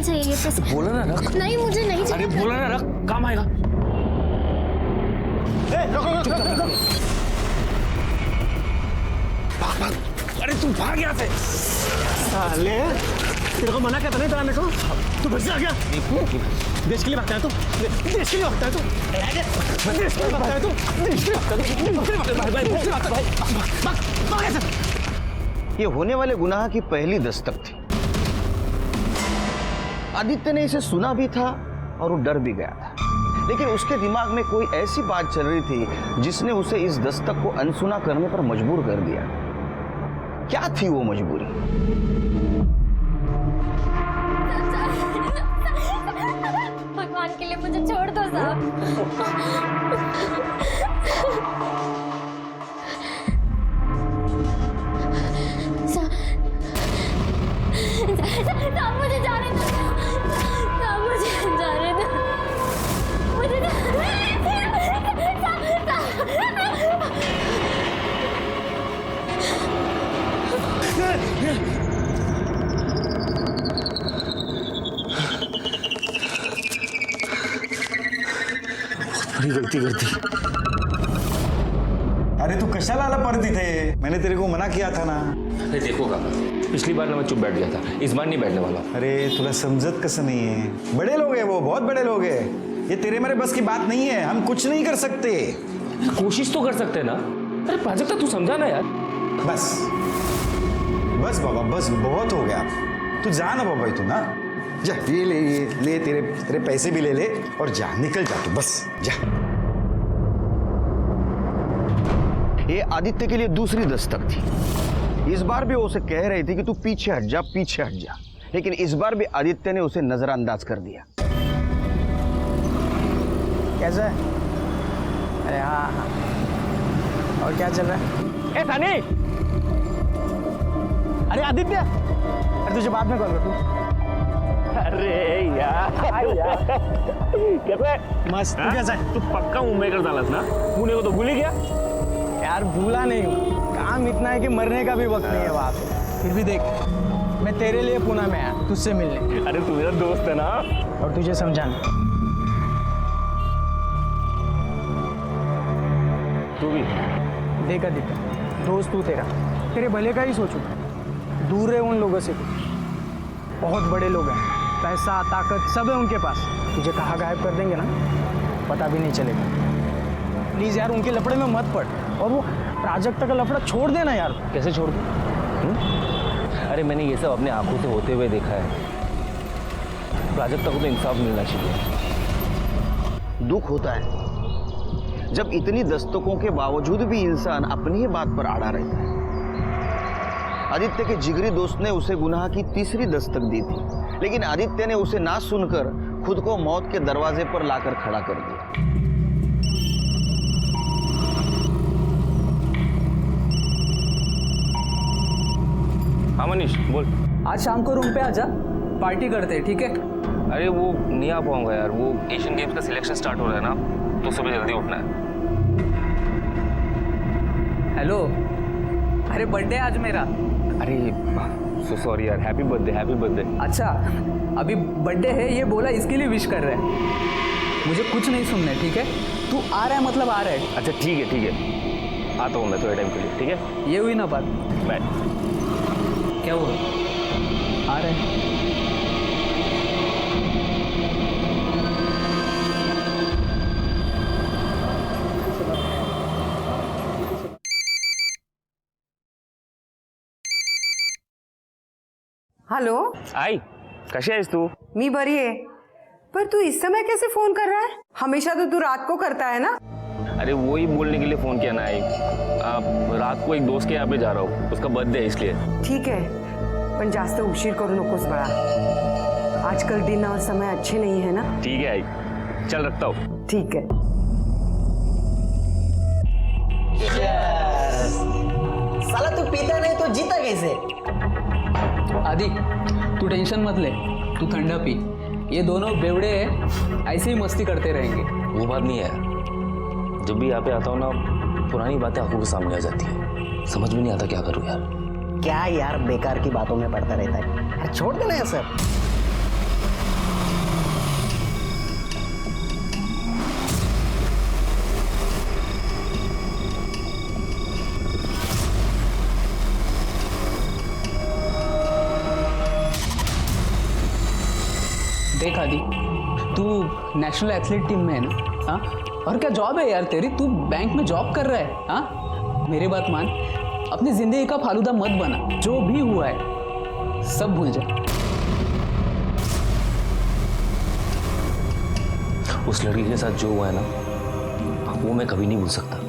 चाहिए ये पैसे। बोला ना रख। नहीं मुझे नहीं चाहिए। अरे बोला ना रख, काम आएगा। भाग। अरे तू भाग यहाँ से। साले तेरे को मना करता नहीं था मेरे को, तू फिर से आ गया। देश के लिए भागता है तू, देश के लिए भागता है तू, देश के लिए भागता है तू, देश के लिए भागता है तू। ये होने वाले गुनाह की पहली दस्तक थी। आदित्य ने इसे सुना भी था और वो डर भी गया था, लेकिन उसके दिमाग में कोई ऐसी बात चल रही थी जिसने उसे इस दस्तक को अनसुना करने पर मजबूर कर दिया। क्या थी वो मजबूरी? भगवान के लिए मुझे छोड़ दो साहब। साहब मुझे जाने दो, साहब मुझे जाने दो, मुझे बड़ी गलती कर दी। अरे तू कशाला आला परत इथे? मैंने तेरे को मना किया था ना। अरे देखो काका, पिछली बार ना मैं चुप बैठ गया था, इस बार नहीं बैठने वाला। अरे तुला समझत कसं नहीं है? बड़े लोग हैं वो, बहुत बड़े लोग हैं। ये तेरे मेरे बस की बात नहीं है, हम कुछ नहीं कर सकते। कोशिश तो कर सकते हैं ना। अरे प्राजक्ता तू समझा ना यार। बस बस बाबा, बस बहुत हो गया। तू जा ना बाबा, तू ना जा, ये ले तेरे पैसे भी ले ले और जा, निकल जा तू, बस जा। ये आदित्य के लिए दूसरी दस्तक थी। इस बार भी वो उसे कह रही थी कि तू पीछे हट जा, पीछे हट जा, लेकिन इस बार भी आदित्य ने उसे नजरअंदाज कर दिया। कैसा है? अरे हाँ हाँ, और क्या चल रहा है? ए थाने, अरे आदित्य, अरे तुझे बाद में कॉल कर। तू अरे यार कैसे? मस्त। तू कैसा है? तू पक्का मुंबई कर डालस ना? पुणे को तो भूल ही गया यार भूला नहीं हूँ, काम इतना है कि मरने का भी वक्त नहीं है वहाँ पे। फिर भी देख, मैं तेरे लिए पुणे में आया तुझसे मिलने। अरे तू मेरा दोस्त है ना। और तुझे समझाना। तू भी देख आदित्य, दोस्त तू तेरा, तेरे भले का ही सोचू। दूर है उन लोगों से तू, बहुत बड़े लोग हैं, पैसा ताकत सब है उनके पास। तुझे कहाँ गायब कर देंगे ना, पता भी नहीं चलेगा। प्लीज़ यार उनके लफड़े में मत पड़, और वो प्राजक्ता का लफड़ा छोड़ देना यार। कैसे छोड़ दूं? अरे मैंने ये सब अपने आंखों से होते हुए देखा है। प्राजक्ता को तो इंसाफ मिलना चाहिए। दुख होता है जब इतनी दस्तकों के बावजूद भी इंसान अपनी ही बात पर अड़ा रहता है। आदित्य के जिगरी दोस्त ने उसे गुनाह की तीसरी दस्तक दी थी, लेकिन आदित्य ने उसे ना सुनकर खुद को मौत के दरवाजे पर लाकर खड़ा कर दिया। हाँ मनीष बोल। आज शाम को रूम पे आजा, पार्टी करते हैं, ठीक है? अरे वो नहीं आ पाऊंगा यार, वो एशियन गेम्स का सिलेक्शन स्टार्ट हो रहा है ना, तो सुबह जल्दी उठना है। हेलो, अरे बर्थडे आज मेरा। अरे सो सॉरी यार, हैप्पी बर्थडे, हैप्पी बर्थडे। अच्छा, अभी बर्थडे है ये बोला, इसके लिए विश कर रहे हैं। मुझे कुछ नहीं सुनना है, ठीक है? तू आ रहा है मतलब आ रहा है। अच्छा ठीक है, आता हूँ मैं थोड़े टाइम के लिए, ठीक है? ये हुई ना बात। बाय। क्या हुआ? आ रहे हैं। हॅलो, आई कशी आहेस तू? मी बरी आहे, पर तू इस समय कैसे फोन कर रहा है? हमेशा तो तू रात को करता है ना। अरे वो ही बोलने के लिए फोन किया ना आई। रात को एक दोस्त के यहाँ पे जा रहा हूँ, उसका बर्थडे है इसलिए। ठीक है, पण जास्त उशीर करू नकोस बड़ा। आजकल दिन और समय अच्छे नहीं है ना। ठीक है आई, चल रखता हूँ। ठीक है। साला तू पीता नहीं तो जीता कैसे? आदि, तू टेंशन मत ले, तू ठंडा पी। ये दोनों बेवड़े हैं, ऐसे ही मस्ती करते रहेंगे। वो बात नहीं है, जब भी यहाँ पे आता हूँ ना, पुरानी बातें आंखों के सामने आ जाती है, समझ में नहीं आता क्या करूँ यार। क्या यार बेकार की बातों में पड़ता रहता है, अरे छोड़ देना ये सब। आदि, तू नेशनल एथलीट टीम में है ना? हाँ, और क्या जॉब है यार तेरी? तू बैंक में जॉब कर रहा है? हाँ, मेरी बात मान, अपनी जिंदगी का फालूदा मत बना। जो भी हुआ है सब भूल जा। उस लड़की के साथ जो हुआ है ना, वो मैं कभी नहीं भूल सकता।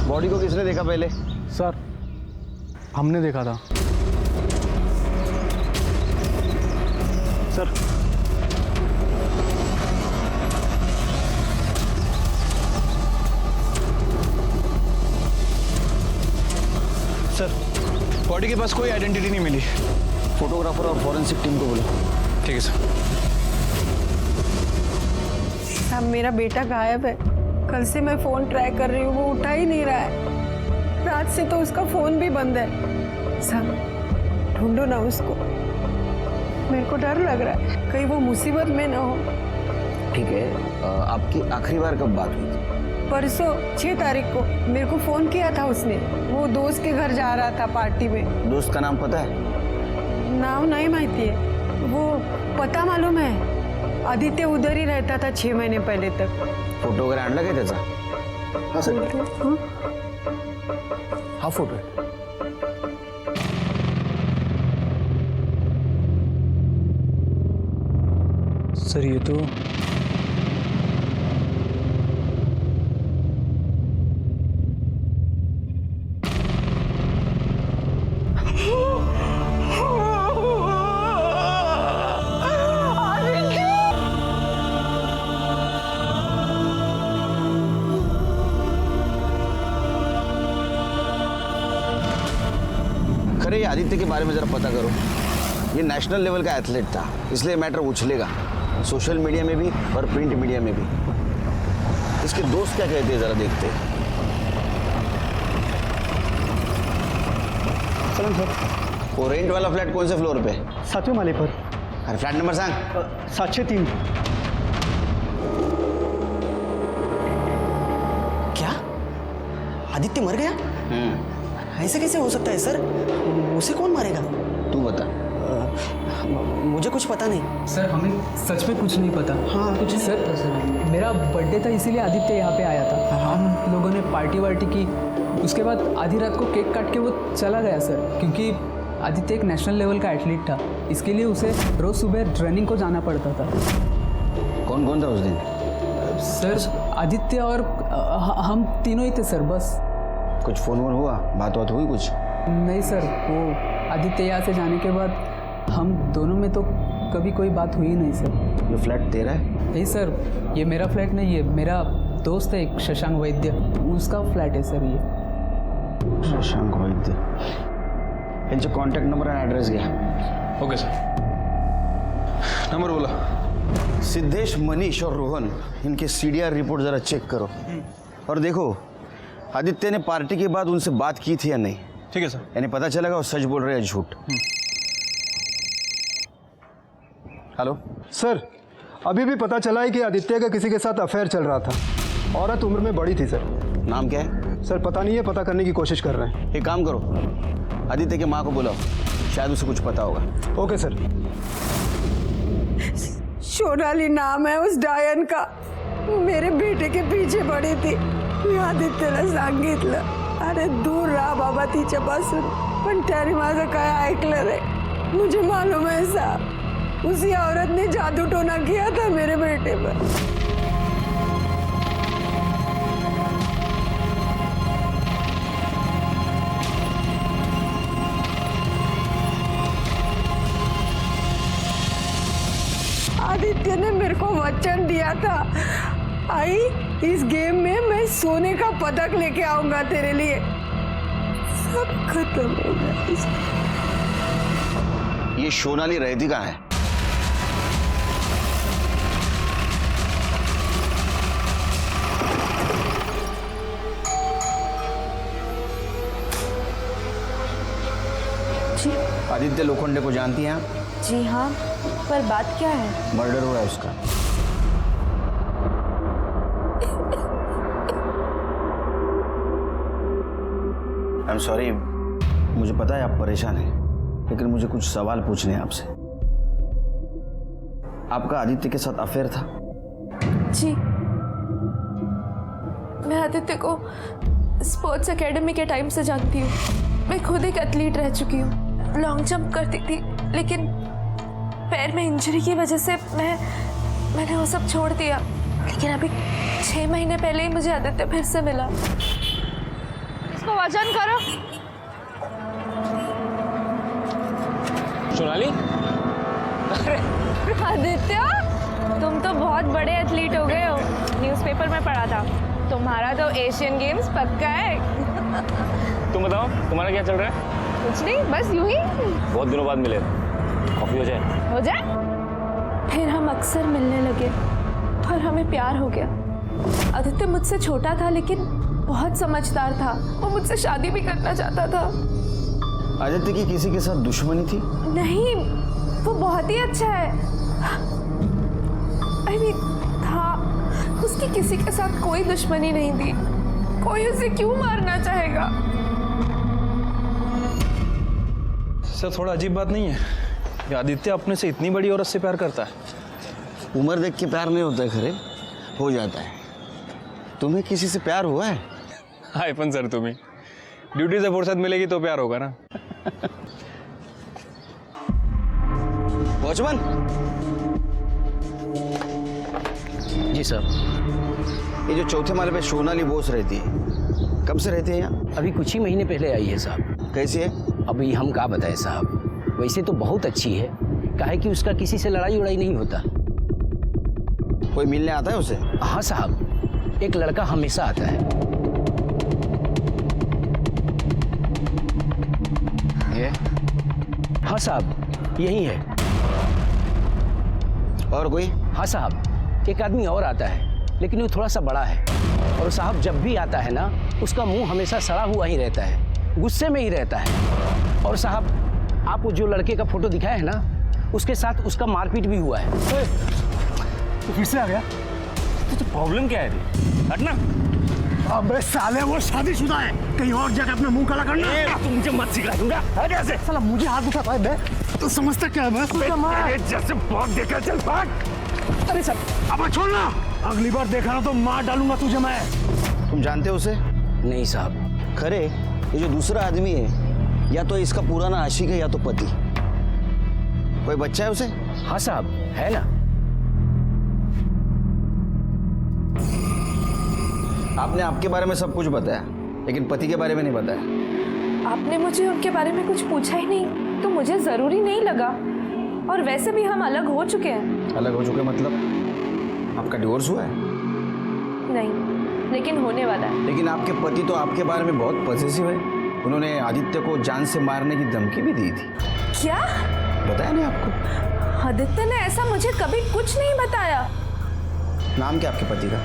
बॉडी को किसने देखा पहले? सर हमने देखा था सर। सर बॉडी के पास कोई आइडेंटिटी नहीं मिली। फोटोग्राफर और फॉरेंसिक टीम को बोलो। ठीक है सर। साहब मेरा बेटा गायब है। कल से मैं फ़ोन ट्राई कर रही हूँ, वो उठा ही नहीं रहा है। रात से तो उसका फ़ोन भी बंद है। साहब ढूंढो ना उसको, मेरे को डर लग रहा है कहीं वो मुसीबत में ना हो। ठीक है, आपकी आखिरी बार कब बात हुई थी? परसों 6 तारीख को मेरे को फ़ोन किया था उसने। वो दोस्त के घर जा रहा था पार्टी में। दोस्त का नाम पता है? नाम नहीं माहिती है, वो पता मालूम है। आदित्य उधर ही रहता था 6 महीने पहले तक। फोटो वगैरे आणला काय त्याचा? हा सर, हा फोटो है। सर ये तो खरे ये आदित्य के बारे में जरा पता करो। ये नेशनल लेवल का एथलीट था, इसलिए मैटर उछलेगा सोशल मीडिया में भी और प्रिंट मीडिया में भी। इसके दोस्त क्या कहते हैं जरा देखते हैं। चलन सर। वो रेंट वाला फ्लैट कौन से फ्लोर पे? 7वें माले पर। अरे फ्लैट नंबर सांग। 703। क्या आदित्य मर गया? ऐसे कैसे हो सकता है सर? उसे कौन मारेगा? तू बता। मुझे कुछ पता नहीं सर, हमें सच में कुछ नहीं पता। हाँ, कुछ नहीं सर पता सर। मेरा बर्थडे था, इसीलिए आदित्य यहाँ पे आया था। हम लोगों ने पार्टी वार्टी की, उसके बाद आधी रात को केक काट के वो चला गया सर। क्योंकि आदित्य एक नेशनल लेवल का एथलीट था, इसके लिए उसे रोज़ सुबह ट्रेनिंग को जाना पड़ता था। कौन कौन था उस दिन? सर आदित्य और हम तीनों ही थे सर, बस। कुछ फोन वोन हुआ, बात बात हुई कुछ? नहीं सर, वो आदित्य यहाँ से जाने के बाद हम दोनों में तो कभी कोई बात हुई नहीं सर। ये फ्लैट तेरा है? नहीं सर, ये मेरा फ्लैट नहीं है। मेरा दोस्त है एक शशांक वैद्य, उसका फ्लैट है सर ये। शशांक वैद्य। इनसे कॉन्टैक्ट नंबर एंड एड्रेस घ्या। Okay sir. नंबर बोला। सिद्धेश, मनीष और रोहन, इनके CDR रिपोर्ट जरा चेक करो और देखो आदित्य ने पार्टी के बाद उनसे बात की थी या नहीं। ठीक है सर। यानी पता चलेगा वो सच बोल रहे हैं झूठ। हेलो सर, अभी भी पता चला है कि आदित्य का किसी के साथ अफेयर चल रहा था। औरत उम्र में बड़ी थी सर। नाम क्या है? सर पता नहीं है, पता करने की कोशिश कर रहे हैं। एक काम करो, आदित्य के माँ को बुलाओ, शायद उसे कुछ पता होगा। Okay sir. सोनाली नाम है उस डायन का। मेरे बेटे के पीछे पड़ी थी। मी आदित्यला सांगितलं, अरे दूर रहा बाबा तिच्यापासून, पण त्याने माझं काय ऐकलं नाही। मुझे मालूम है साहब, उसी औरत ने जादू टोना किया था मेरे बेटे पर। आदित्य ने मेरे को वचन दिया था, आई इस गेम में मैं सोने का पदक लेके आऊंगा तेरे लिए। सब खत्म हो गया। ये सोनाली रहती कहाँ है? जी आदित्य लोखंडे को जानती हैं आप? जी हाँ, पर बात क्या है? मर्डर हुआ है उसका। आई एम सॉरी, मुझे पता है आप परेशान हैं, लेकिन मुझे कुछ सवाल पूछने हैं आपसे। आपका आदित्य के साथ अफेयर था? जी, मैं आदित्य को स्पोर्ट्स एकेडमी के टाइम से जानती हूँ। मैं खुद एक एथलीट रह चुकी हूँ, लॉन्ग जंप करती थी, लेकिन पैर में इंजरी की वजह से मैंने वो सब छोड़ दिया। लेकिन अभी 6 महीने पहले ही मुझे आदित्य फिर से मिला। इसको वजन करो। सोनाली, आदित्य, तुम तो बहुत बड़े एथलीट हो गए हो। न्यूज़पेपर में पढ़ा था तुम्हारा तो एशियन गेम्स पक्का है। तुम बताओ तुम्हारा क्या चल रहा है? कुछ नहीं, बस यूं ही। बहुत दिनों बाद मिले, कॉफी हो जाए? हो जाए। फिर हम अक्सर मिलने लगे और हमें प्यार हो गया। आदित्य मुझसे छोटा था लेकिन बहुत समझदार था। वो मुझसे शादी भी करना चाहता था। आदित्य की किसी के साथ दुश्मनी थी? नहीं, वो बहुत ही अच्छा है। I mean, था, उसकी किसी के साथ कोई दुश्मनी नहीं थी। कोई उसे क्यों मारना चाहेगा? सर थोड़ा अजीब बात नहीं है कि आदित्य अपने से इतनी बड़ी औरत से प्यार करता है? उम्र देख के प्यार नहीं होता है खरे, हो जाता है। तुम्हें किसी से प्यार हुआ है? हाय पण सर, तुम्हें ड्यूटी से फुर्सत मिलेगी तो प्यार होगा ना। वॉचमैन जी सर। ये जो चौथे माले पे सोनाली बोस रहती है, कब से रहती है यहाँ? अभी कुछ ही महीने पहले आई है साहब। कैसी है? अभी हम क्या बताएं साहब, वैसे तो बहुत अच्छी है। काहे कि उसका किसी से लड़ाई उड़ाई नहीं होता। कोई मिलने आता है उसे? हाँ साहब, एक लड़का हमेशा आता है। ये? हाँ साहब, यही है। और कोई? हाँ साहब, एक आदमी और आता है, लेकिन वो थोड़ा सा बड़ा है। और साहब जब भी आता है ना, उसका मुंह हमेशा सड़ा हुआ ही रहता है, गुस्से में ही रहता है। और साहब आप वो जो लड़के का फोटो दिखाया है ना, उसके साथ उसका मारपीट भी हुआ है। तो फिर से आ गया? तो प्रॉब्लम क्या है? हटना। अबे साले, वो शादीशुदा है, कहीं और जाकर अपना मुंह काला करना। तुम मुझे मत सिखा दूंगा। हट यहाँ से। साला मुझे हाथ उठाता है बे, तो समझता क्या है मैं? तेरे जैसे बहुत देखा, चल भाग। अरे सर, अब छोड़ना, अगली बार देखा ना तो मार डालूंगा तुझे मैं। तुम जानते हो उसे? नहीं साहब। खरे, ये जो दूसरा आदमी है, या तो इसका पुराना आशिक है या तो पति। कोई बच्चा है उसे? हाँ साहब, है ना। आपने आपके बारे में सब कुछ बताया, लेकिन पति के बारे में नहीं बताया। आपने मुझे उनके बारे में कुछ पूछा ही नहीं, तो मुझे जरूरी नहीं लगा। और वैसे भी हम अलग हो चुके हैं। अलग हो चुके मतलब? आपका डिवोर्स हुआ है? नहीं, लेकिन होने वाला है। लेकिन आपके पति तो आपके बारे में बहुत पॉजिटिव है। उन्होंने आदित्य को जान से मारने की धमकी भी दी थी। क्या? बताया नहीं आपको? आदित्य ने ऐसा मुझे कभी कुछ नहीं बताया। नाम क्या आपके पति का?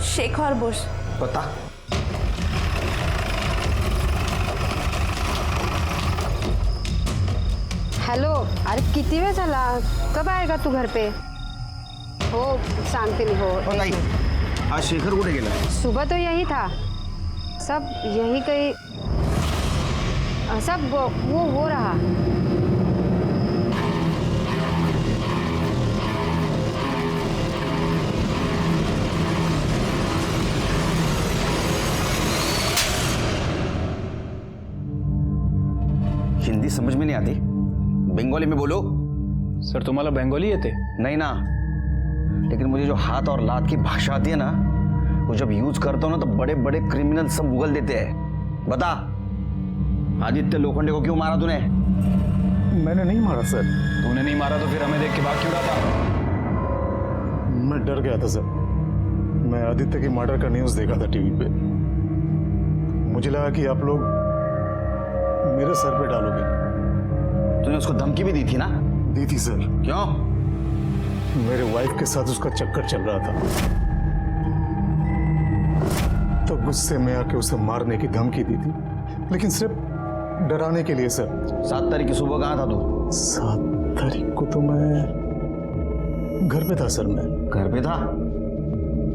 शेखर बुश। पता? हॅलो, अरे किती वेळ झाला, कब आएगा तू घर पे? हो सांगते मी। हो नहीं, आज शेखर कुठे गेला? सुबह तो यही था, सब यही कहीं, सब वो हो रहा। हिंदी समझ में नहीं आती, बंगाली में बोलो। सर तुम्हाला बंगाली येते? नहीं ना, लेकिन मुझे जो हाथ और लात की भाषा आती है ना, वो जब यूज करता हूँ ना, तो बड़े बड़े क्रिमिनल सब उगल देते हैं। बता, आदित्य लोखंडे को क्यों मारा तूने? मैंने नहीं मारा सर। तूने नहीं मारा तो फिर हमें देख के भाग क्यों रहा था? मैं डर गया था सर। मैं आदित्य की मर्डर का न्यूज़ देखा था टीवी पे। मुझे लगा कि आप लोग मेरे सर पे डालोगे। तूने उसको धमकी भी दी थी ना? दी थी सर। क्यों? मेरे वाइफ के साथ उसका चक्कर चल रहा था, तो गुस्से में आके उसे मारने की धमकी दी थी, लेकिन सिर्फ डराने के लिए सर। 7 तारीख की सुबह कहाँ था तू? 7 तारीख को तो मैं घर पे था सर। मैं घर पे था?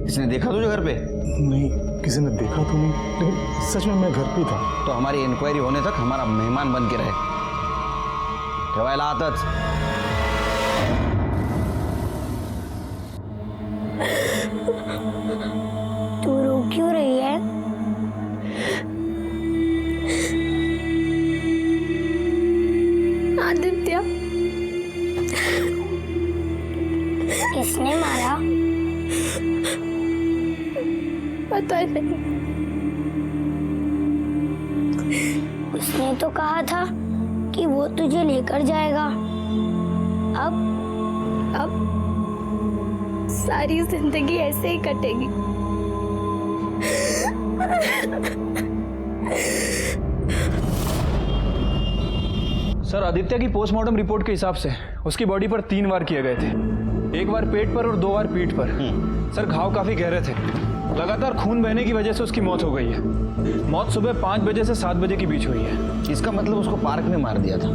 किसने देखा तुझे घर पे? नहीं, किसी ने देखा तो नहीं, लेकिन सच में मैं घर पे था। तो हमारी इंक्वायरी होने तक हमारा मेहमान बन के रहे। ठेवायला आताच। तू रो क्यों रही है? आदित्य किसने मारा? पता नहीं। उसने तो कहा था कि वो तुझे लेकर जाएगा। अब सारी जिंदगी ऐसे ही कटेगी। सर, आदित्य की पोस्टमार्टम रिपोर्ट के हिसाब से उसकी बॉडी पर 3 वार किए गए थे। 1 बार पेट पर और 2 बार पीठ पर। सर, घाव काफी गहरे थे। लगातार खून बहने की वजह से उसकी मौत हो गई है। मौत सुबह 5 बजे से 7 बजे के बीच हुई है। इसका मतलब उसको पार्क में मार दिया था,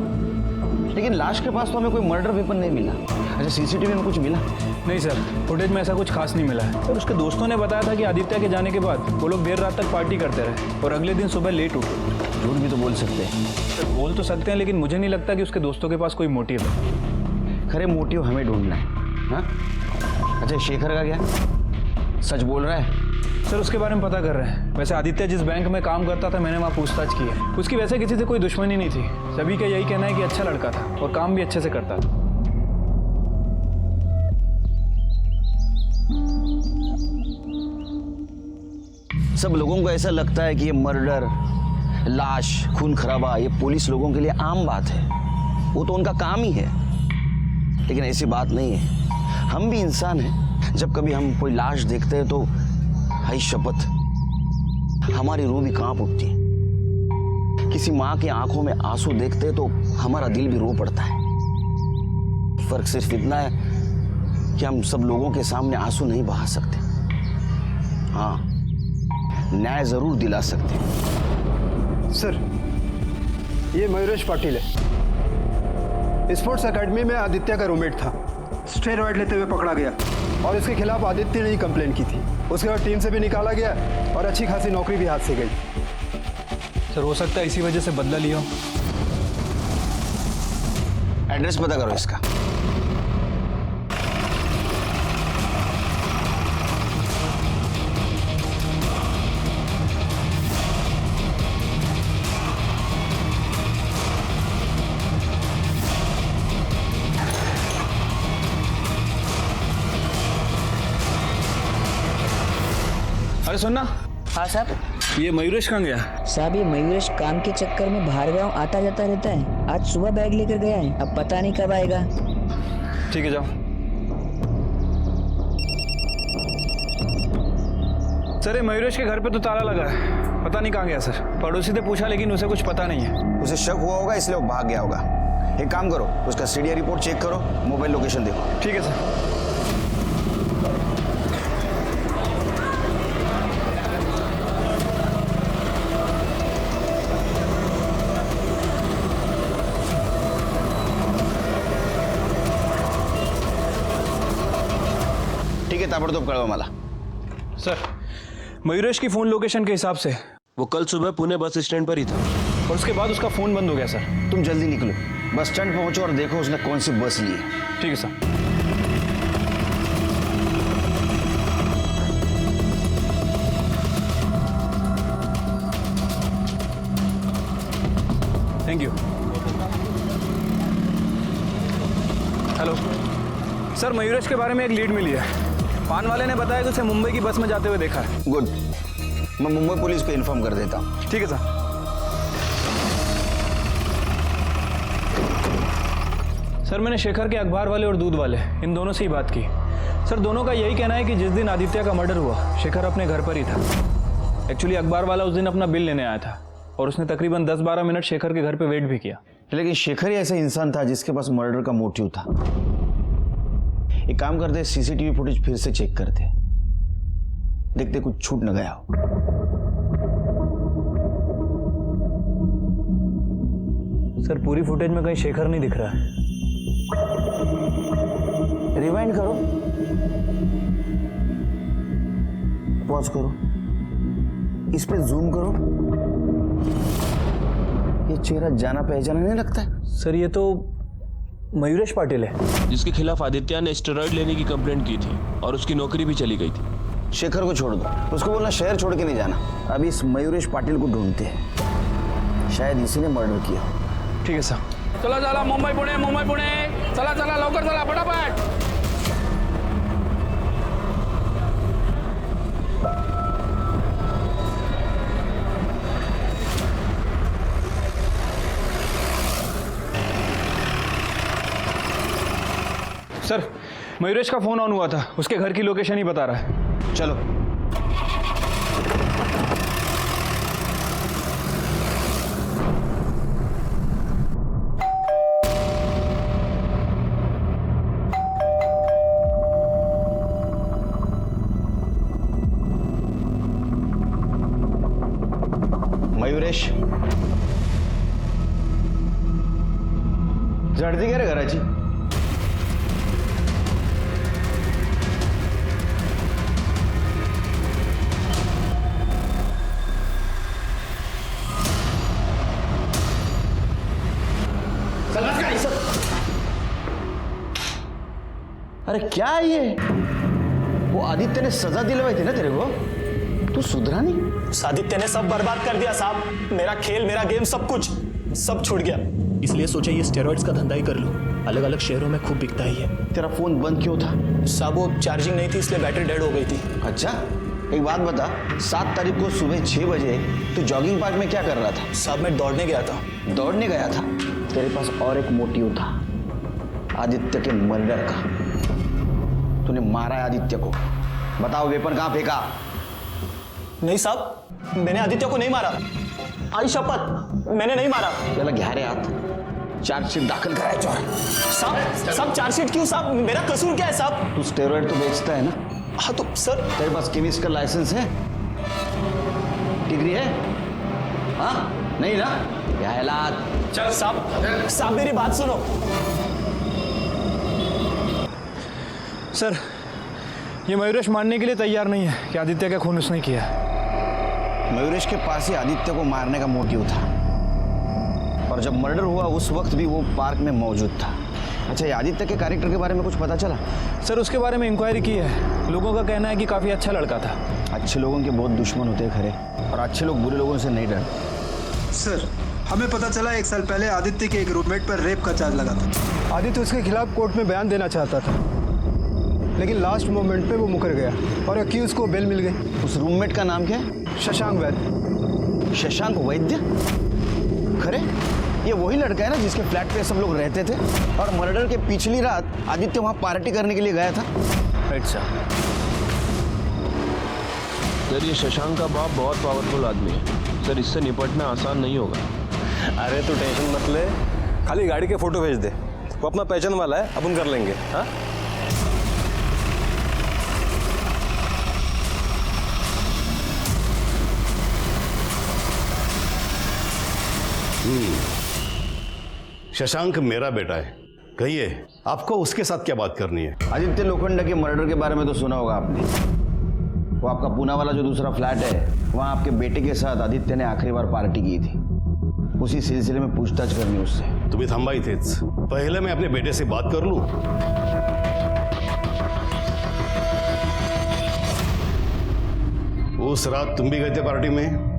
लेकिन लाश के पास तो हमें कोई मर्डर वेपन नहीं मिला। अच्छा, सीसीटीवी में कुछ मिला? नहीं सर, फुटेज में ऐसा कुछ खास नहीं मिला है। सर, उसके दोस्तों ने बताया था कि आदित्य के जाने के बाद वो लोग देर रात तक पार्टी करते रहे और अगले दिन सुबह लेट उठे। झूठ भी तो बोल सकते हैं। सर, बोल तो सकते हैं, लेकिन मुझे नहीं लगता कि उसके दोस्तों के पास कोई मोटिव है। खरे मोटिव हमें ढूंढना है। हाँ? अच्छा, शेखर का क्या? सच बोल रहा है? सर, उसके बारे में पता कर रहे हैं। वैसे आदित्य जिस बैंक में काम करता था, मैंने वहाँ पूछताछ की है। उसकी वैसे किसी से कोई दुश्मनी नहीं थी। सभी का यही कहना है कि अच्छा लड़का था और काम भी अच्छे से करता था। सब लोगों को ऐसा लगता है कि ये मर्डर, लाश, खून खराबा ये पुलिस लोगों के लिए आम बात है। वो तो उनका काम ही है, लेकिन ऐसी बात नहीं है। हम भी इंसान हैं। जब कभी हम कोई लाश देखते हैं तो हाय शपथ, हमारी रूह भी कांप उठती है। किसी माँ की आंखों में आंसू देखते हैं तो हमारा दिल भी रो पड़ता है। फर्क सिर्फ इतना है कि हम सब लोगों के सामने आंसू नहीं बहा सकते। हाँ, न्याय जरूर दिला सकते हैं। सर, ये मयूरेश पाटिल है। स्पोर्ट्स एकेडमी में आदित्य का रूममेट था। स्टेरॉइड लेते हुए पकड़ा गया और इसके खिलाफ आदित्य ने ही कंप्लेंट की थी। उसके बाद टीम से भी निकाला गया और अच्छी खासी नौकरी भी हाथ से गई। सर, हो सकता है इसी वजह से बदला लिया हो। एड्रेस पता करो इसका। अरे सुनना। हाँ साहब। ये मयूरेश कहाँ गया? साहब, ये मयूरेश काम के चक्कर में बाहर गाँव आता जाता रहता है। आज सुबह बैग लेकर गया है, अब पता नहीं कब आएगा। ठीक है, जाओ। सर, ये मयूरेश के घर पे तो ताला लगा है, पता नहीं कहाँ गया सर। पड़ोसी से पूछा लेकिन उसे कुछ पता नहीं है। उसे शक हुआ होगा इसलिए वो भाग गया होगा। एक काम करो, उसका सीडीआर रिपोर्ट चेक करो, मोबाइल लोकेशन देखो। ठीक है सर। ठीक है, ताबड़तोब कळवा मला। सर, मयूरेश की फोन लोकेशन के हिसाब से वो कल सुबह पुणे बस स्टैंड पर ही था और उसके बाद उसका फोन बंद हो गया। सर, तुम जल्दी निकलो, बस स्टैंड पहुंचो और देखो उसने कौन सी बस ली है। ठीक है sir. Thank you. Hello sir, Mayuresh के बारे में एक लीड मिली है। पान वाले ने बताया कि उसे मुंबई की बस में जाते हुए देखा है। गुड, मैं मुंबई पुलिस को इन्फॉर्म कर देता हूँ। ठीक है सर। सर, मैंने शेखर के अखबार वाले और दूध वाले इन दोनों से ही बात की। सर दोनों का यही कहना है कि जिस दिन आदित्य का मर्डर हुआ शेखर अपने घर पर ही था। एक्चुअली अखबार वाला उस दिन अपना बिल लेने आया था और उसने तकरीबन 10-12 मिनट शेखर के घर पे वेट भी किया। लेकिन शेखर ही ऐसा इंसान था जिसके पास मर्डर का मोटिव था। एक काम करते, सीसीटीवी फुटेज फिर से चेक करते, देखते कुछ छूट न गया हो। सर पूरी फुटेज में कहीं शेखर नहीं दिख रहा है। रिवाइंड करो, पॉज करो, इस पे जूम करो। ये चेहरा जाना पहचाना नहीं लगता है। सर ये तो मयूरेश पाटिल है जिसके खिलाफ आदित्य ने स्टेरॉइड लेने की कंप्लेंट की थी और उसकी नौकरी भी चली गई थी। शेखर को छोड़ दो, उसको बोलना शहर छोड़ के नहीं जाना। अभी इस मयूरेश पाटिल को ढूंढते हैं, शायद इसी ने मर्डर किया। ठीक है सर। चला चला मुंबई पुणे चला चला लवकर चला फटाफट। सर मयूरेश का फोन ऑन हुआ था, उसके घर की लोकेशन ही बता रहा है। चलो। मयूरेश झडती घे रे घराची। अरे क्या है ये? वो आदित्य ने सजा दिलवाई थी ना तेरे को, तू सुधरा नहीं। आदित्य ने सब बर्बाद कर दिया साहब, मेरा खेल, मेरा गेम, सब कुछ सब छूट गया। इसलिए सोचा ये स्टेरॉइड्स का धंधा ही कर लूं, अलग अलग शहरों में खूब बिकता ही है। तेरा फोन बंद क्यों था? साहब वो चार्जिंग नहीं थी इसलिए बैटरी डेड हो गई थी। अच्छा एक बात बता, 7 तारीख को सुबह 6 बजे तू जॉगिंग पार्क में क्या कर रहा था? साहब मैं दौड़ने गया था। दौड़ने गया था? तेरे पास और एक मोटिव था, आदित्य के मर्डर का। तूने मारा है आदित्य को, बताओ वेपन कहाँ फेंका? नहीं साहब मैंने आदित्य को नहीं मारा, आई शपथ मैंने नहीं मारा। चला गहरे हाथ, चार्जशीट दाखिल कराया चोर। साहब चार्जशीट क्यों साहब, मेरा कसूर क्या है साहब? तू स्टेरॉइड तो बेचता है ना? हाँ तो सर तेरे पास केमिस्ट का लाइसेंस है, डिग्री है? हाँ नहीं ना? क्या हालात? चल साहब मेरी बात सुनो। सर ये मयूरेश मानने के लिए तैयार नहीं है कि आदित्य का खून उसने किया। मयूरेश के पास ही आदित्य को मारने का मोटिव था और जब मर्डर हुआ उस वक्त भी वो पार्क में मौजूद था। अच्छा ये आदित्य के कैरेक्टर के बारे में कुछ पता चला? सर उसके बारे में इंक्वायरी की है, लोगों का कहना है कि काफ़ी अच्छा लड़का था। अच्छे लोगों के बहुत दुश्मन होते हैं खरे, और अच्छे लोग बुरे लोगों से नहीं डरते। सर हमें पता चला 1 साल पहले आदित्य के एक रूममेट पर रेप का चार्ज लगा था। आदित्य उसके खिलाफ कोर्ट में बयान देना चाहता था, लेकिन लास्ट मोमेंट पे वो मुकर गया और अक्यूज को बेल मिल गई। उस रूममेट का नाम क्या है? शशांक वैद्य। शशांक वैद्य? खरे ये वही लड़का है ना जिसके फ्लैट पे सब लोग रहते थे और मर्डर के पिछली रात आदित्य वहां पार्टी करने के लिए गया था। अच्छा सर ये शशांक का बाप बहुत पावरफुल आदमी है सर, इससे निपटना आसान नहीं होगा। अरे तू टेंशन मत ले, खाली गाड़ी के फोटो भेज दे, वो अपना पहचान वाला है, अपन कर लेंगे। हाँ शशांक मेरा बेटा है, कहिए आपको उसके साथ क्या बात करनी है? आदित्य लोखंडा के मर्डर के बारे में तो सुना होगा आपने। वो आपका पूना वाला जो दूसरा फ्लैट है, वहाँ आपके बेटे के साथ आदित्य ने आखिरी बार पार्टी की थी। उसी सिलसिले में पूछताछ करनी उससे। तुम्ही थांबा इथेच, पहले मैं अपने बेटे से बात कर लूं। उस रात तुम भी गए थे पार्टी में?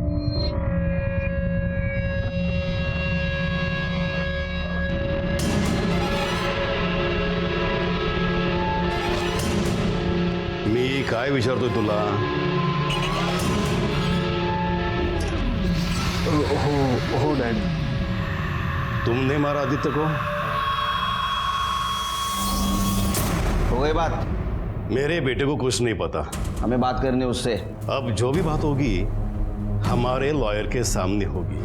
मी काय विचारतोय तुला? हो डैड। तुमने मारा आदित्य को? हो गई बात? मेरे बेटे को कुछ नहीं पता। हमें बात करनी उससे। अब जो भी बात होगी हमारे लॉयर के सामने होगी।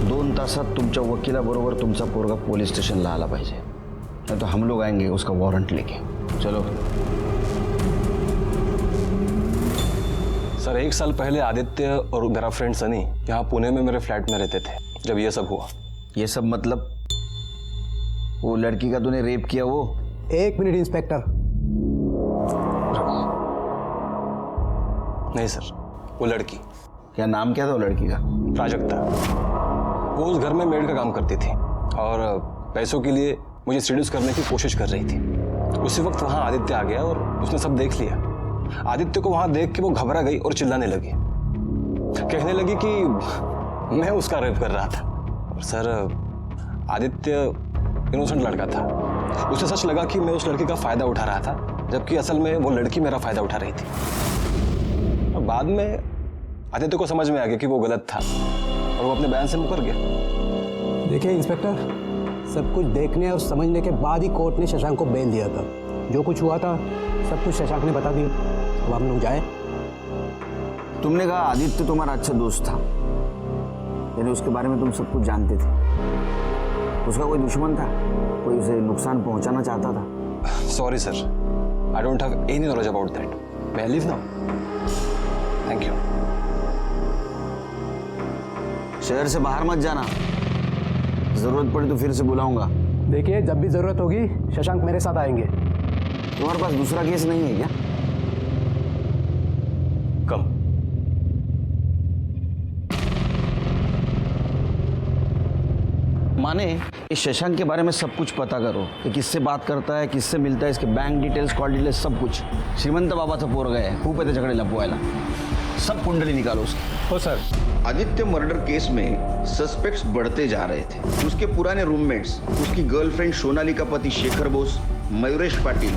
2 तासात तुमच्या वकिलाबरोबर तुमचा पोरगा पोलीस स्टेशनला आला पाहिजे, नहीं तो हम लोग आएंगे उसका वारंट लेके। चलो। सर 1 साल पहले आदित्य और मेरा फ्रेंड सनी यहाँ पुणे में मेरे फ्लैट में रहते थे जब ये सब हुआ। ये सब मतलब वो लड़की का तूने रेप किया वो? 1 मिनट इंस्पेक्टर। नहीं सर, वो लड़की। क्या नाम क्या था वो लड़की का? प्राजक्ता। वो उस घर में मेड का काम करती थी और पैसों के लिए मुझे सीड्यूस करने की कोशिश कर रही थी। उसी वक्त वहाँ आदित्य आ गया और उसने सब देख लिया। आदित्य को वहाँ देख के वो घबरा गई और चिल्लाने लगी, कहने लगी कि मैं उसका रेप कर रहा था। और सर आदित्य इनोसेंट लड़का था, उसे सच लगा कि मैं उस लड़की का फायदा उठा रहा था, जबकि असल में वो लड़की मेरा फायदा उठा रही थी। और बाद में आदित्य को समझ में आ गया कि वो गलत था और वो अपने बयान से मुकर गया। देखिए इंस्पेक्टर, सब कुछ देखने और समझने के बाद ही कोर्ट ने शशांक को बेल दिया था। जो कुछ हुआ था सब कुछ शशांक ने बता दिया। अब हम लोग जाए। तुमने कहा आदित्य तुम्हारा अच्छा दोस्त था, यानी उसके बारे में तुम सब कुछ जानते थे। उसका कोई दुश्मन था, कोई उसे नुकसान पहुंचाना चाहता था? Sorry sir, I don't have any knowledge about that. May I leave now? Thank you. शहर से बाहर मत जाना, जरूरत पड़ी तो फिर से बुलाऊंगा। देखिए जब भी जरूरत होगी शशांक मेरे साथ आएंगे। तुम्हारे पास दूसरा केस नहीं है क्या? कम। माने इस शशांक के बारे में सब कुछ पता करो कि किससे बात करता है, किससे मिलता है, इसके बैंक डिटेल्स, कॉल डिटेल्स, सब कुछ। श्रीमंत बाबाचा पोरगा आहे, खूप आहे त्याच्याकडे लपवायला। सब कुंडली निकालो उसकी। हो सर। आदित्य मर्डर केस में सस्पेक्ट्स बढ़ते जा रहे थे। उसके पुराने रूममेट्स, उसकी गर्लफ्रेंड सोनाली का पति शेखर बोस, मयूरेश पाटिल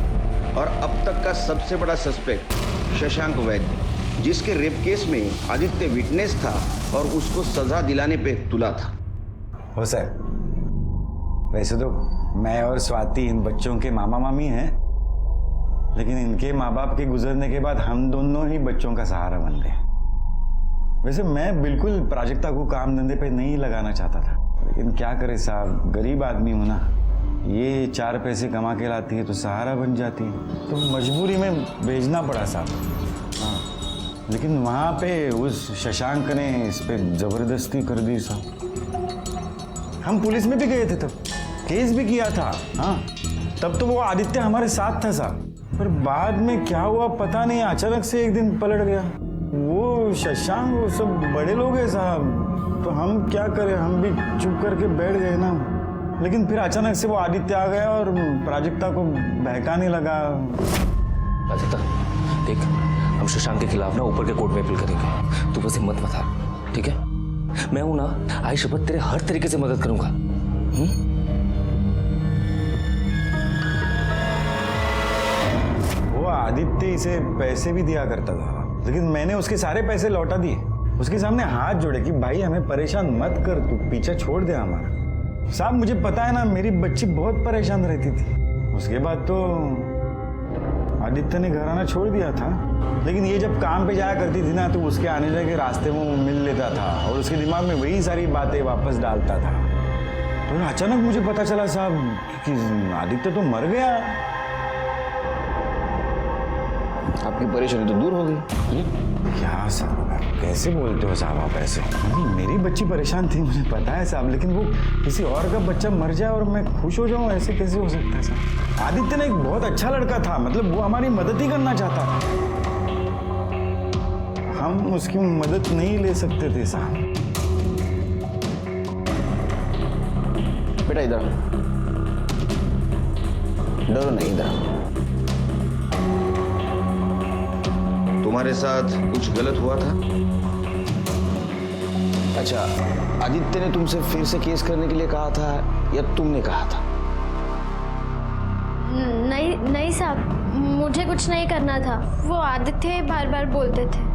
और अब तक का सबसे बड़ा सस्पेक्ट शशांक वैद्य, जिसके रेप केस में आदित्य विटनेस था और उसको सजा दिलाने पे तुला था। हो सर, वैसे तो मैं और स्वाति इन बच्चों के मामा मामी हैं, लेकिन इनके माँ बाप के गुजरने के बाद हम दोनों ही बच्चों का सहारा बन गए। वैसे मैं बिल्कुल प्राजक्ता को काम धंधे पे नहीं लगाना चाहता था, लेकिन क्या करे साहब, गरीब आदमी हूं ना। ये 4 पैसे कमा के लाती है तो सहारा बन जाती है, तो मजबूरी में भेजना पड़ा साहब। हाँ, लेकिन वहाँ पे उस शशांक ने इस पे जबरदस्ती कर दी साहब। हम पुलिस में भी गए थे, तब केस भी किया था। हाँ, तब तो वो आदित्य हमारे साथ था साहब, पर बाद में क्या हुआ पता नहीं, अचानक से एक दिन पलट गया। वो शशांक, वो सब बड़े लोग हैं साहब, तो हम क्या करें, हम भी चुप करके बैठ गए ना। लेकिन फिर अचानक से वो आदित्य आ गया और प्राजक्ता को बहकाने लगा। प्राजक्ता देख, हम शशांक के खिलाफ ना ऊपर के कोर्ट में अपील करेंगे, तू बस हिम्मत मत हार, ठीक है? मैं हूं ना, आई शपथ तेरे हर तरीके से मदद करूंगा। वो आदित्य इसे पैसे भी दिया करता था, लेकिन मैंने उसके सारे पैसे लौटा दिए। उसके सामने हाथ जोड़े कि भाई हमें परेशान मत कर, तू पीछा छोड़ दे हमारा। साहब मुझे पता है ना, मेरी बच्ची बहुत परेशान रहती थी। उसके बाद तो आदित्य ने घर आना छोड़ दिया था, लेकिन ये जब काम पे जाया करती थी ना, तो उसके आने जाने के रास्ते में मिल लेता था और उसके दिमाग में वही सारी बातें वापस डालता था। तो अचानक मुझे पता चला साहब कि आदित्य तो मर गया। आपकी परेशानी तो दूर हो गई। क्या साहब कैसे बोलते हो साहब आप ऐसे? मेरी बच्ची परेशान थी, मुझे पता है साहब, लेकिन वो किसी और का बच्चा मर जाए और मैं खुश हो जाऊं, ऐसे कैसे हो सकता है साहब? आदित्य ने एक बहुत अच्छा लड़का था, मतलब वो हमारी मदद ही करना चाहता था। हम उसकी मदद नहीं ले सकते थे साहब। बेटा इधर डरो नहीं, इधर। तुम्हारे साथ कुछ गलत हुआ था? अच्छा, आदित्य ने तुमसे फिर से केस करने के लिए कहा था या तुमने कहा था? नहीं साहब, मुझे कुछ नहीं करना था। वो आदित्य बार बार बोलते थे।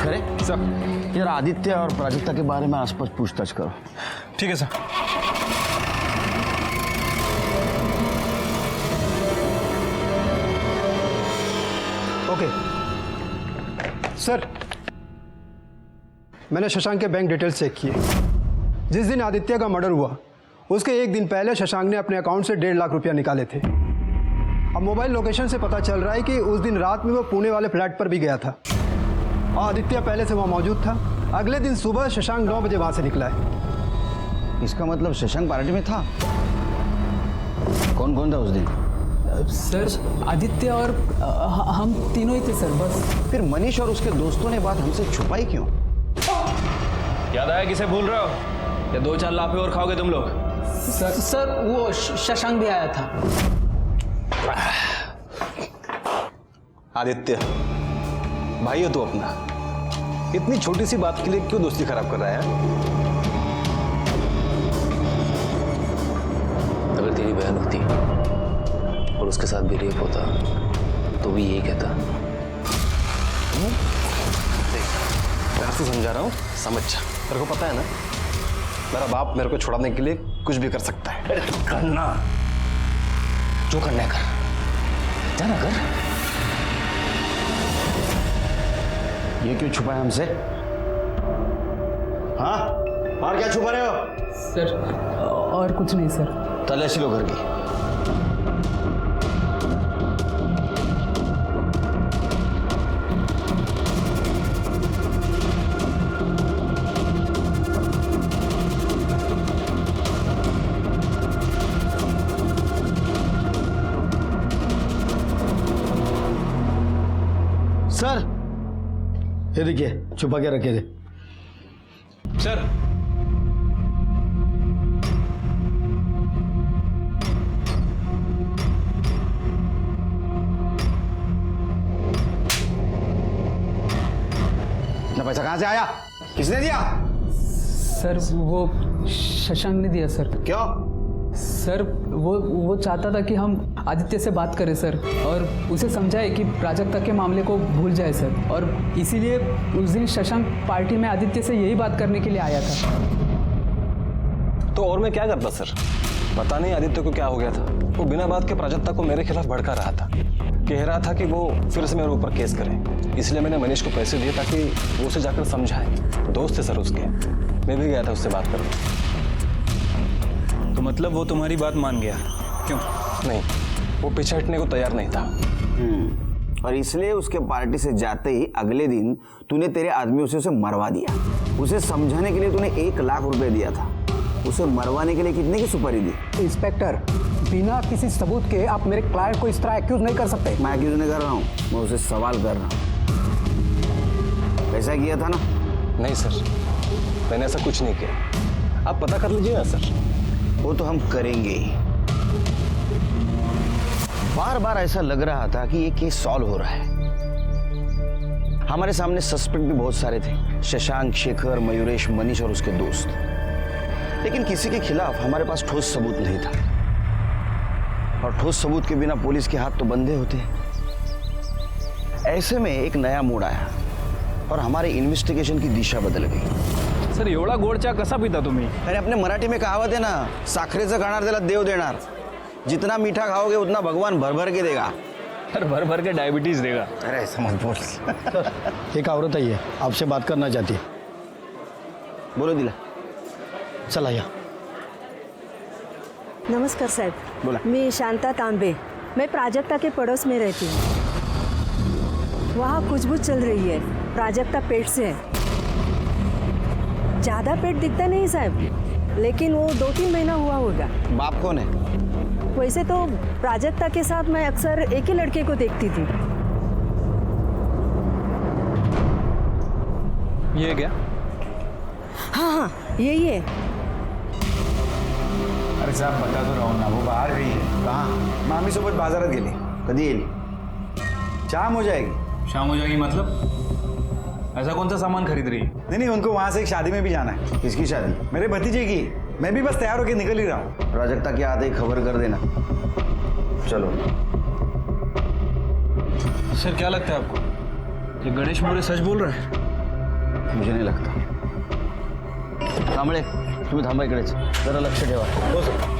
खरे? सर यार आदित्य और प्राजक्ता के बारे में आसपास पूछताछ करो। ठीक है सर। ओके सर, मैंने शशांक के बैंक डिटेल्स चेक किए। जिस दिन आदित्य का मर्डर हुआ उसके एक दिन पहले शशांक ने अपने अकाउंट से 1.5 लाख रुपया निकाले थे। अब मोबाइल लोकेशन से पता चल रहा है कि उस दिन रात में वो पुणे वाले फ्लैट पर भी गया था और आदित्य पहले से वहाँ मौजूद था। अगले दिन सुबह शशांक 9 बजे वहाँ से निकला है। इसका मतलब शशांक पार्टी में था। कौन कौन था उस दिन? सर आदित्य और हम तीनों ही थे सर, बस। फिर मनीष और उसके दोस्तों ने बात हमसे छुपाई क्यों? याद आया किसे भूल रहे हो या 2-4 लाफे और खाओगे तुम लोग? सर वो शशांक भी आया था। आदित्य भाई हो तू अपना, इतनी छोटी सी बात के लिए क्यों दोस्ती खराब कर रहा है? अगर तेरी बहन होती और उसके साथ भी रेप होता तो भी यही कहता। मैं आपसे समझा रहा हूँ, समझ जा। मेरे को पता है ना, मेरा बाप मेरे को छुड़ाने के लिए कुछ भी कर सकता है। अरे करना जो करना है कर, जाना कर। ये क्यों छुपाया हमसे? हाँ, और क्या छुपा रहे हो? सर और कुछ नहीं सर। तलाशी लो घर की। सर ये देखिए, छुपा के रखे थे। सर इतना पैसा कहां से आया? किसने दिया? सर वो शशांक ने दिया सर। क्यों? सर वो चाहता था कि हम आदित्य से बात करें सर, और उसे समझाए कि प्राजक्ता के मामले को भूल जाए सर, और इसीलिए उस दिन शशांक पार्टी में आदित्य से यही बात करने के लिए आया था। तो और मैं क्या करता सर? पता नहीं आदित्य को क्या हो गया था। वो बिना बात के प्राजक्ता को मेरे खिलाफ भड़का रहा था, कह रहा था कि वो फिर से मेरे ऊपर केस करे। इसलिए मैंने मनीष को पैसे दिए ताकि वो उसे जाकर समझाए। दोस्त है सर उसके, मैं भी गया था उससे बात करने। तो मतलब वो तुम्हारी बात मान गया? क्यों? नहीं, वो पीछे हटने को तैयार नहीं था। और इसलिए उसके पार्टी से जाते ही अगले दिन तूने तेरे आदमियों से उसे मरवा दिया। उसे समझाने के लिए तूने 1 लाख रुपए दिया था। उसे मरवाने के लिए कितने की सुपारी दी? इंस्पेक्टर, बिना किसी सबूत के आप मेरे क्लाइंट को इस तरह एक्यूज नहीं कर सकते। मैं एक्यूज नहीं कर रहा हूँ, मैं उसे सवाल कर रहा हूँ। ऐसा किया था ना? नहीं सर, मैंने ऐसा कुछ नहीं किया। आप पता कर लीजिए ना सर। वो तो हम करेंगे ही। बार बार ऐसा लग रहा था कि ये केस सॉल्व हो रहा है। हमारे सामने सस्पेक्ट भी बहुत सारे थे, शशांक, शेखर, मयूरेश, मनीष और उसके दोस्त। लेकिन किसी के खिलाफ हमारे पास ठोस सबूत नहीं था, और ठोस सबूत के बिना पुलिस के हाथ तो बंधे होते हैं। ऐसे में एक नया मोड़ आया और हमारे इन्वेस्टिगेशन की दिशा बदल गई। सर एवढा गोड चहा कसा पिता तुम्ही? अरे अपने मराठी में कहावत है ना, साखरेचं खाणार त्याला देव देणार। जितना मीठा खाओगे उतना भगवान भर भर के देगा। भर भर के डायबिटीज देगा। अरे ऐसा मत बोल। एक औरत आई है, आपसे बात करना चाहती है। बोलो दिला। चला या। नमस्कार साहब। बोला। मैं शांता तांबे, मैं प्राजक्ता के पड़ोस में रहती हूँ। वहाँ कुछ चल रही है, प्राजक्ता पेट से है। ज़्यादा पेट दिखता नहीं साहब, लेकिन वो 2-3 महीना हुआ होगा। बाप कौन है? वैसे तो प्राजक्ता के साथ मैं अक्सर एक ही लड़के को देखती थी। ये क्या? हाँ यही है। अरे साहब बता तो रहा हूँ ना, वो बाहर गई है। कहाँ? मामी सोबत बाजारात गेली। कधी येईल? शाम हो जाएगी। शाम हो जाएगी मतलब? ऐसा कौन सा सामान खरीद रही है? नहीं, उनको वहां से एक शादी में भी जाना है। किसकी शादी? मेरे भतीजे की। मैं भी बस तैयार होकर निकल ही रहा हूँ। प्राजक्ता के आते ही खबर कर देना। चलो। सर क्या लगता है आपको, ये गणेश मोरे सच बोल रहा है? मुझे नहीं लगता. कांबळे, तुम्ही थांबा इकडेच. जरा लक्ष ठेवा. हो सर.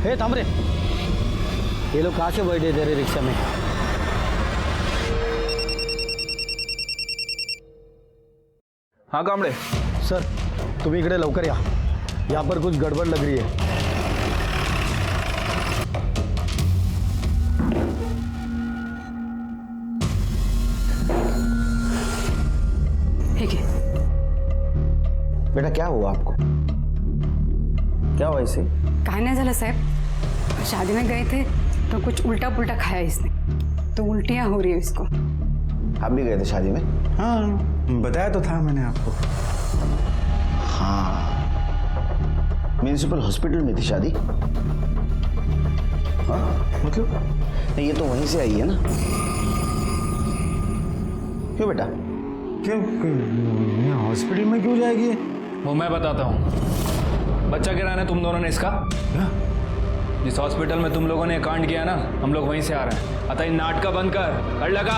हे थांब रे. ये लोग कहाँ से बैठे तेरे रिक्शा में? हाँ कांबळे. सर तुम्ही इकडे लवकर या. यहाँ पर कुछ गड़बड़ लग रही है. ठीक है. बेटा क्या हुआ आपको? क्या हुआ इसे? काय नाही झालं साहब, शादी में गए थे तो कुछ उल्टा पुल्टा खाया इसने, तो उल्टियाँ हो रही है इसको. आप भी गए थे शादी में? हाँ, बताया तो था मैंने आपको. हाँ, म्यूनिसिपल हॉस्पिटल में थी शादी. हाँ मतलब नहीं, ये तो वहीं से आई है ना. क्यों बेटा? क्यों हॉस्पिटल में क्यों जाएगी? वो मैं बताता हूँ. बच्चा गिराना तुम दोनों ने इसका. जिस हॉस्पिटल में तुम लोगों ने कांड किया ना, हम लोग वहीं से आ रहे हैं. अतः इन नाटक बंद कर लगा.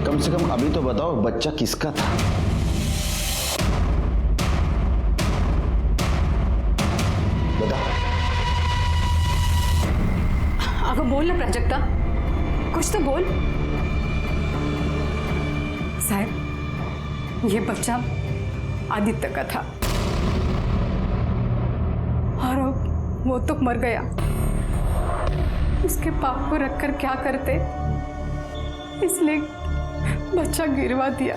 कम से कम अभी तो बताओ बच्चा किसका था? बता. अगं बोल ना प्राजक्ता, कुछ तो बोल. साहब ये बच्चा आदित्य का था और वो तो मर गया. उसके पाप को रखकर क्या करते, इसलिए बच्चा गिरवा दिया.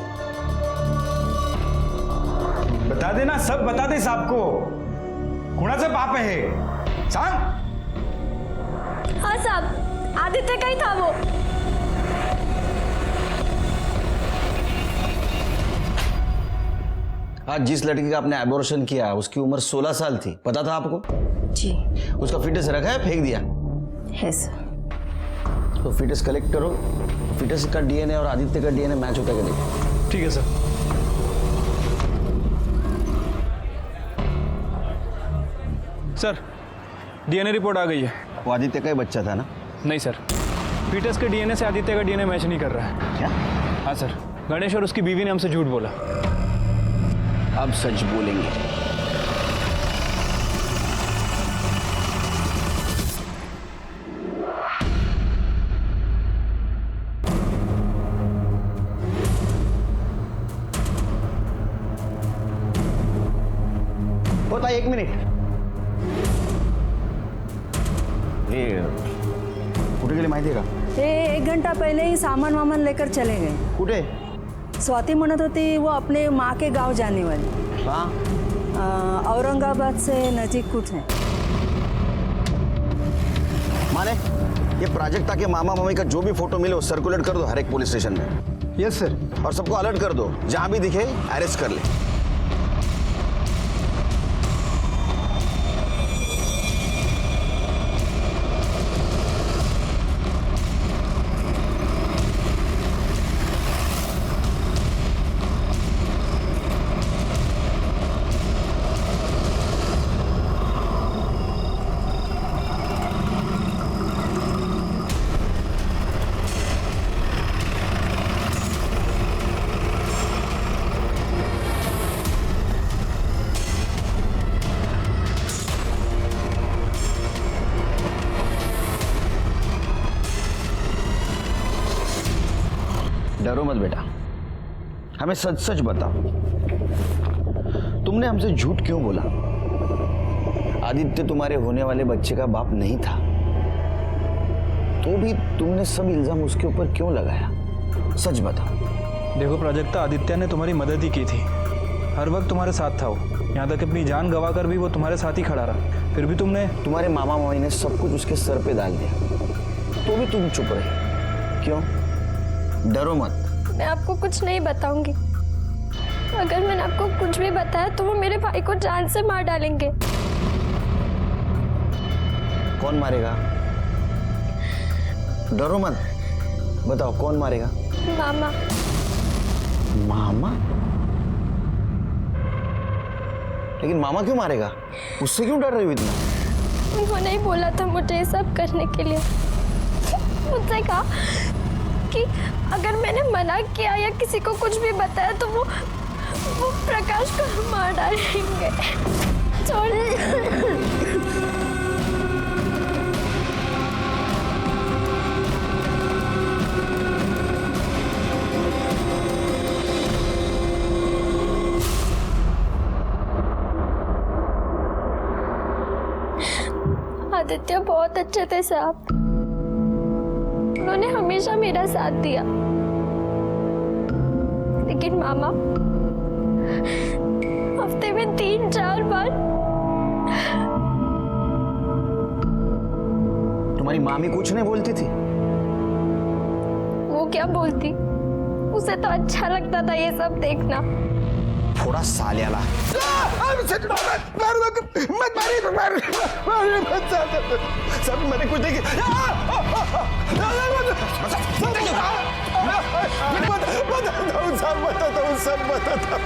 बता देना, सब बता दे साहब को. कुणाचं पाप आहे हे सांग. हाँ साहब, आदित्य का ही था वो. आज जिस लड़की का आपने एबॉर्शन किया उसकी उम्र 16 साल थी, पता था आपको? जी. उसका फिटस रखा है, फेंक दिया है सर. तो फिटस कलेक्ट करो. फिटस का डीएनए और आदित्य का डीएनए मैच होता है कि नहीं? ठीक है सर. सर डीएनए रिपोर्ट आ गई है. वो आदित्य का ही बच्चा था ना? नहीं सर, फीटस के डीएनए से आदित्य का डीएनए मैच नहीं कर रहा है. क्या? हाँ सर, गणेश और उसकी बीवी ने हमसे झूठ बोला. अब सच बोलेंगे. होता 1 मिनिट. ये कुठे गेली माहिती आहे का? ते 1 घंटा पहले ही सामान वामान लेकर चले गए. कुठे? स्वाति म्हणत होती वो अपने माँ के गांव जाने वाली. हाँ, औरंगाबाद से नजीक कुछ है. माने ये प्राजक्ता के मामा मामी का जो भी फोटो मिले वो सर्कुलेट कर दो हर एक पुलिस स्टेशन में. Yes sir. और सबको अलर्ट कर दो, जहां भी दिखे अरेस्ट कर ले. डरो मत बेटा, हमें सच सच बताओ, तुमने हमसे झूठ क्यों बोला? आदित्य तुम्हारे होने वाले बच्चे का बाप नहीं था, तो भी तुमने सब इल्जाम उसके ऊपर क्यों लगाया? सच बताओ. देखो प्राजक्ता, आदित्य ने तुम्हारी मदद ही की थी. हर वक्त तुम्हारे साथ था वो. यहाँ तक अपनी जान गवा कर भी वो तुम्हारे साथ ही खड़ा रहा. फिर भी तुम्हारे मामा मामी ने सब कुछ उसके सर पे डाल दिया, तो भी तुम चुप रहे. क्यों? डरो मत. मैं आपको कुछ नहीं बताऊंगी. अगर मैंने आपको कुछ भी बताया तो वो मेरे भाई को जान से मार डालेंगे। कौन मारेगा? डरो मत, बताओ कौन मारेगा? मामा। मामा? लेकिन मामा क्यों मारेगा? उससे क्यों डर रही हो इतना? उन्होंने ही बोला था मुझे ये सब करने के लिए। मुझसे कहा कि अगर मैंने मना किया या किसी को कुछ भी बताया तो वो प्रकाश को मार डालेंगे। आदित्य बहुत अच्छे थे साहब, उन्होंने हमेशा मेरा साथ दिया। लेकिन मामा हफ्ते में 3-4 बार। तुम्हारी मामी कुछ नहीं बोलती थी? वो क्या बोलती, उसे तो अच्छा लगता था ये सब देखना। थोड़ा सालियाला। सब मैंने कुछ नहीं किया। सब बताता।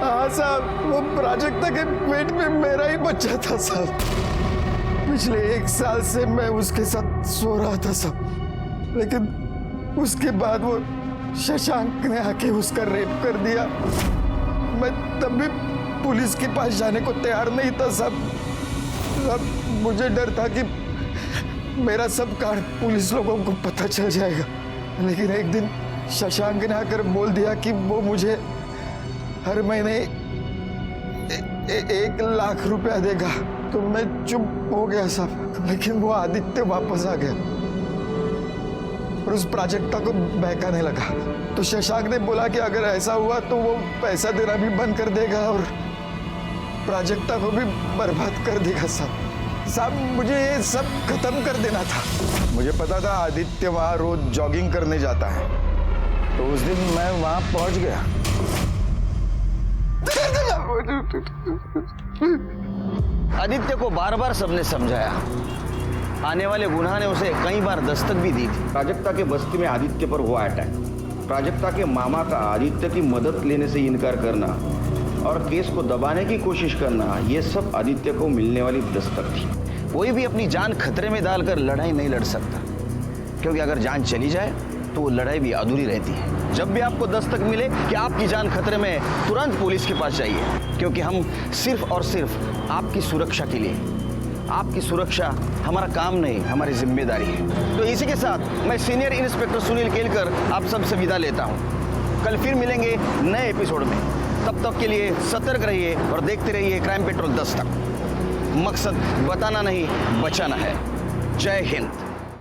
हाँ साहब, वो प्राजक्ता के पेट में मेरा ही बच्चा था साहब। पिछले 1 साल से मैं उसके साथ सो रहा था साहब, लेकिन उसके बाद वो शशांक ने आके उसका रेप कर दिया। मैं तब भी पुलिस के पास जाने को तैयार नहीं था साहब। मुझे डर था कि मेरा सब कांड पुलिस लोगों को पता चल जाएगा। लेकिन एक दिन शशांक ने आकर बोल दिया कि वो मुझे हर महीने 1 लाख रुपया देगा। तो मैं चुप हो गया साहब। लेकिन वो आदित्य वापस आ गया और उस प्राजक्ता को बहकाने लगा। तो शशांक ने बोला कि अगर ऐसा हुआ तो वो पैसा देना भी बंद कर देगा और प्राजक्ता को भी बर्बाद कर देगा साहब। मुझे ये सब खत्म कर देना था। मुझे पता था आदित्य वहां रोज जॉगिंग करने जाता है, तो उस दिन मैं वहां पहुंच गया। आदित्य को बार बार सबने समझाया, आने वाले गुनाह ने उसे कई बार दस्तक भी दी थी। प्राजक्ता के बस्ती में आदित्य पर हुआ अटैक, प्राजक्ता के मामा का आदित्य की मदद लेने से इनकार करना और केस को दबाने की कोशिश करना, ये सब आदित्य को मिलने वाली दस्तक थी। कोई भी अपनी जान खतरे में डालकर लड़ाई नहीं लड़ सकता, क्योंकि अगर जान चली जाए तो वो लड़ाई भी अधूरी रहती है। जब भी आपको दस्तक मिले कि आपकी जान खतरे में, तुरंत पुलिस के पास जाइए, क्योंकि हम सिर्फ और सिर्फ आपकी सुरक्षा के लिए, आपकी सुरक्षा हमारा काम नहीं, हमारी जिम्मेदारी है। तो इसी के साथ मैं सीनियर इंस्पेक्टर सुनील केलकर आप सबसे विदा लेता हूँ। कल फिर मिलेंगे नए एपिसोड में। तब तक के लिए सतर्क रहिए और देखते रहिए क्राइम पेट्रोल दस्तक। मकसद बताना नहीं, बचाना है। जय हिंद।